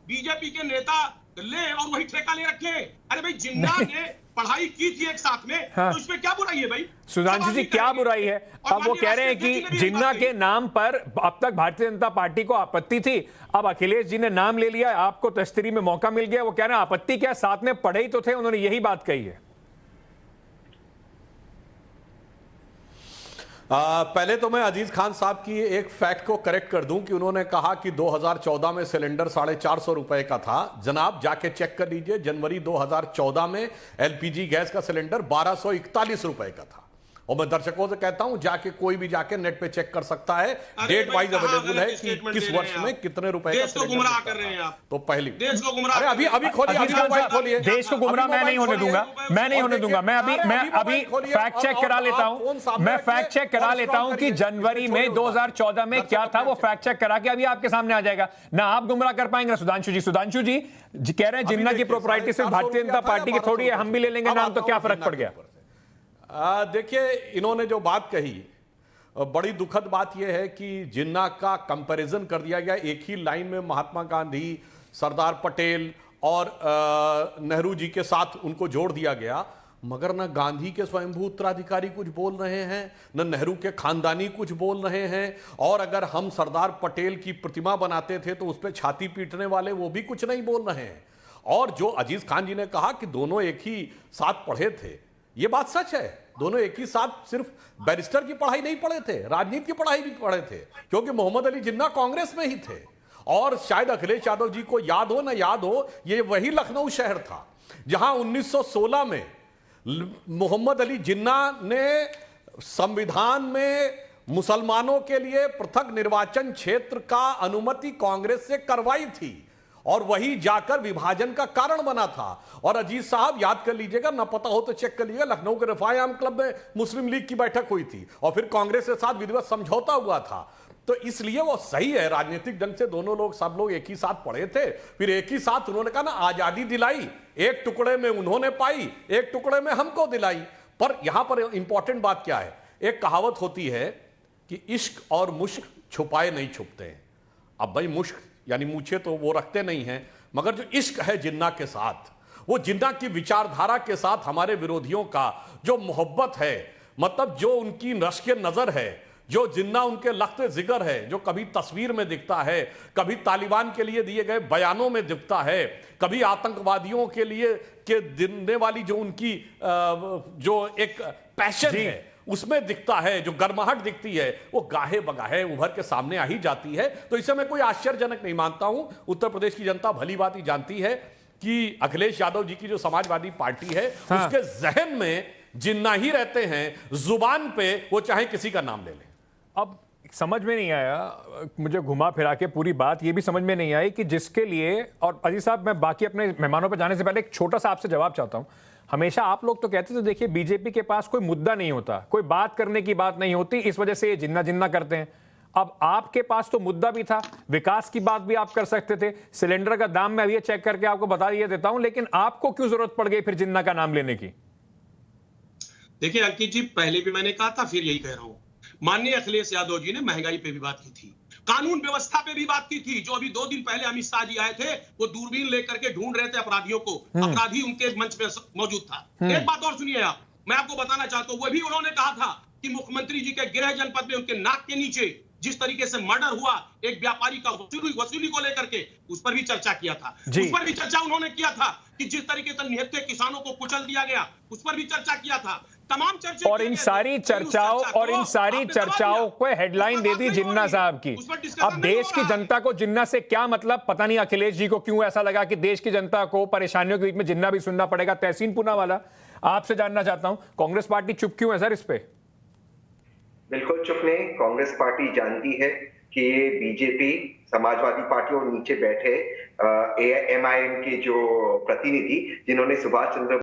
BJP के नेता ले और वही ठेका ले रखे। अरे भाई जिन्ना ने पढ़ाई की थी एक साथ में, हाँ। तो इसमें क्या बुराई है भाई? सुधांशु जी क्या बुराई है? अब वो कह रहे हैं कि जिन्ना के नाम पर अब तक भारतीय जनता पार्टी को आपत्ति थी, अब अखिलेश जी ने नाम ले लिया, आपको तस्तरी में मौका मिल गया। वो कह रहे हैं आपत्ति क्या, साथ में पढ़े ही तो थे, उन्होंने यही बात कही है। पहले तो मैं अजीज खान साहब की एक फैक्ट को करेक्ट कर दूं कि उन्होंने कहा कि 2014 में सिलेंडर 450 रुपए का था। जनाब जाके चेक कर लीजिए, जनवरी 2014 में एलपीजी गैस का सिलेंडर 1241 रुपए का था। और मैं दर्शकों से कहता हूं जाके कोई भी जाके नेट पे चेक कर सकता है, डेट वाइज अवेलेबल है कि किस वर्ष में कितने रुपए का सिलेंडर गुमराह कर रहे हैं आप। तो पहली देश को गुमराह, अरे अभी खोलिए, देश को गुमराह मैं नहीं होने दूंगा, मैं नहीं होने दूंगा। मैं अभी फैक्ट चेक करा लेता हूं, मैं फैक्ट चेक करा लेता हूं कि जनवरी में 2014 में क्या था, वो फैक्ट चेक करा के अभी आपके सामने आ जाएगा ना। आप गुमराह कर पाएंगे ना सुधांशु जी? सुधांशु जी कह रहे हैं जिन्ना की प्रोप्राइटी सिर्फ भारतीय जनता पार्टी की थोड़ी है, हम भी ले लेंगे नाम, तो क्या फर्क पड़ गया? देखिए इन्होंने जो बात कही, बड़ी दुखद बात यह है कि जिन्ना का कंपैरिजन कर दिया गया। एक ही लाइन में महात्मा गांधी, सरदार पटेल और नेहरू जी के साथ उनको जोड़ दिया गया, मगर न गांधी के स्वयंभू उत्तराधिकारी कुछ बोल रहे हैं, न नेहरू के खानदानी कुछ बोल रहे हैं। और अगर हम सरदार पटेल की प्रतिमा बनाते थे तो उस पर छाती पीटने वाले वो भी कुछ नहीं बोल रहे हैं। और जो अजीज खान जी ने कहा कि दोनों एक ही साथ पढ़े थे, ये बात सच है। दोनों एक ही साथ सिर्फ बैरिस्टर की पढ़ाई नहीं पढ़े थे, राजनीति की पढ़ाई भी पढ़े थे, क्योंकि मोहम्मद अली जिन्ना कांग्रेस में ही थे। और शायद अखिलेश यादव जी को याद हो ना याद हो, ये वही लखनऊ शहर था जहां 1916 में मोहम्मद अली जिन्ना ने संविधान में मुसलमानों के लिए पृथक निर्वाचन क्षेत्र का अनुमति कांग्रेस से करवाई थी, और वही जाकर विभाजन का कारण बना था। और अजीज साहब याद कर लीजिएगा, ना पता हो तो चेक कर लीजिएगा, लखनऊ के रिफाई आम क्लब में मुस्लिम लीग की बैठक हुई थी और फिर कांग्रेस के साथ विधिवत समझौता हुआ था। तो इसलिए वो सही है, राजनीतिक ढंग से दोनों लोग, सब लोग एक ही साथ पढ़े थे, फिर एक ही साथ उन्होंने कहा ना आजादी दिलाई, एक टुकड़े में उन्होंने पाई, एक टुकड़े में हमको दिलाई। पर यहां पर इंपॉर्टेंट बात क्या है, एक कहावत होती है कि इश्क और मुश्क छुपाए नहीं छुपते हैं। अब भाई मुश्क यानी मूछे तो वो रखते नहीं हैं, मगर जो इश्क है जिन्ना के साथ, वो जिन्ना की विचारधारा के साथ हमारे विरोधियों का जो मोहब्बत है, मतलब जो उनकी रश्क नजर है, जो जिन्ना उनके लख्त जिगर है, जो कभी तस्वीर में दिखता है, कभी तालिबान के लिए दिए गए बयानों में दिखता है, कभी आतंकवादियों के लिए के देने वाली जो उनकी जो एक पैशन है उसमें दिखता है, जो गर्माहट दिखती है, वो गाहे बगाहे उभर के सामने आ ही जाती है। तो इसे मैं कोई आश्चर्यजनक नहीं मानता हूं। उत्तर प्रदेश की जनता भली बात ही जानती है कि अखिलेश यादव जी की जो समाजवादी पार्टी है, हाँ, उसके जहन में जिन्ना ही रहते हैं, जुबान पे वो चाहे किसी का नाम ले लें। अब समझ में नहीं आया, मुझे घुमा फिरा के पूरी बात ये भी समझ में नहीं आई कि जिसके लिए, और अजीज साहब मैं बाकी अपने मेहमानों पर जाने से पहले एक छोटा सा आपसे जवाब चाहता हूं। हमेशा आप लोग तो कहते थे देखिए बीजेपी के पास कोई मुद्दा नहीं होता, कोई बात करने की बात नहीं होती, इस वजह से ये जिन्ना जिन्ना करते हैं। अब आपके पास तो मुद्दा भी था, विकास की बात भी आप कर सकते थे, सिलेंडर का दाम मैं अभी चेक करके आपको बता दिया देता हूं, लेकिन आपको क्यों जरूरत पड़ गई फिर जिन्ना का नाम लेने की? देखिए अंकित जी, पहले भी मैंने कहा था, फिर यही कह रहा हूं, माननीय अखिलेश यादव जी ने महंगाई पे भी बात की थी, कानून व्यवस्था पे भी बात की थी। जो अभी 2 दिन पहले अमित शाह जी आए थे, वो दूरबीन लेकर के ढूंढ रहे थे अपराधियों को, अपराधी उनके मंच पे मौजूद था। एक बात और सुनिए आप, मैं आपको बताना चाहता हूं, वो भी उन्होंने कहा था कि मुख्यमंत्री जी के गृह जनपद में उनके नाक के नीचे जिस तरीके से मर्डर हुआ एक व्यापारी का, वसूली को लेकर के, उस पर भी चर्चा किया था। उस पर भी चर्चा उन्होंने किया था कि जिस तरीके से निहत्थे किसानों को कुचल दिया गया, उस पर भी चर्चा किया था। तमाम चर्चा, और इन सारी चर्चाओं को हेडलाइन दे दी जिन्ना साहब की। अब देश की जनता को जिन्ना से क्या मतलब, पता नहीं अखिलेश जी को क्यों ऐसा लगा कि देश की जनता को परेशानियों के बीच में जिन्ना भी सुनना पड़ेगा। तहसीन पूना वाला, आपसे जानना चाहता हूं, कांग्रेस पार्टी चुप क्यों है सर इस पे? बिल्कुल चुप नहीं, कांग्रेस पार्टी जानती है कि ये बीजेपी, समाजवादी पार्टी और नीचे बैठे एमआईएम के जो प्रतिनिधि, जिन्होंने सुभाष चंद्र